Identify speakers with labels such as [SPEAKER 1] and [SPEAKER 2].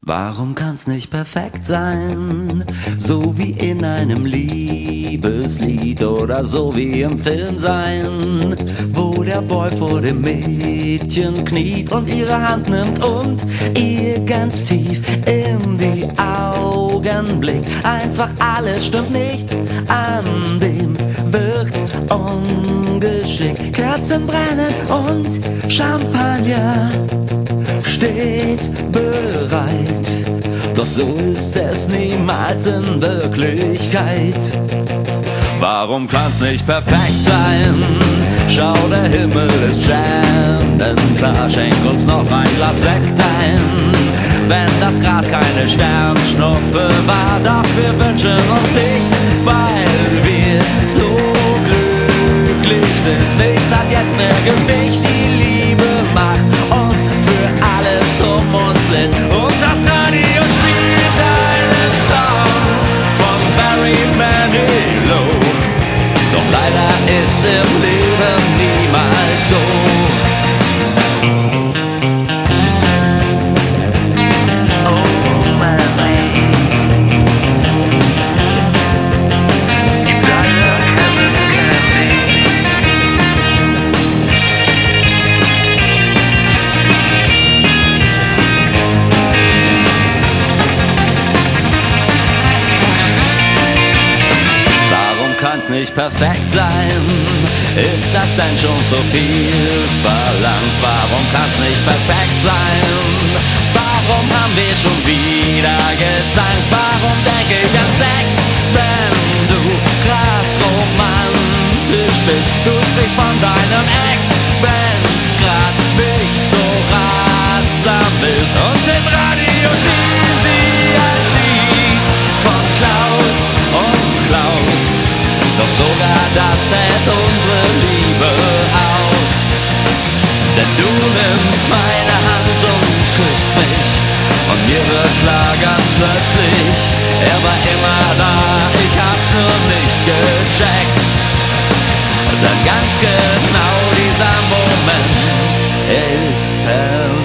[SPEAKER 1] Warum kann's nicht perfekt sein? So wie in einem Liebeslied oder so wie im Film sein, wo der Boy vor dem Mädchen kniet und ihre Hand nimmt und ihr ganz tief in die Augen blickt. Einfach alles stimmt nicht, an dem wirkt ungeschickt. Kerzen brennen und Champagner steht bereit, doch so ist es niemals in Wirklichkeit. Warum kann's nicht perfekt sein? Schau, der Himmel ist sternenklar, schenk uns noch ein Glas Sekt ein. Wenn das grad keine Sternschnuppe war, doch wir wünschen uns nichts, weil wir so glücklich sind. Nichts hat jetzt mehr Gewicht, die Liebe macht uns für alles um uns blind. Und das Radio spielt einen Song von Barry Manilow. Doch leider ist im Leben niemals so. Kann's nicht perfekt sein? Ist das denn schon so viel verlangt? Warum kann's nicht perfekt sein? Warum haben wir schon wieder gezankt? Warum denke ich an Sex, wenn du grad romantisch bist? Du sprichst von deinem Ex, wenn's grad nicht so ratsam ist. Und im Radio spielen sie ein Lied von Klaus und Klaus. Doch sogar das hält unsere Liebe aus. Denn du nimmst meine Hand und küsst mich, und mir wird klar ganz plötzlich, er war immer da, ich hab's nur nicht gecheckt. Denn ganz genau dieser Moment, er ist perfekt.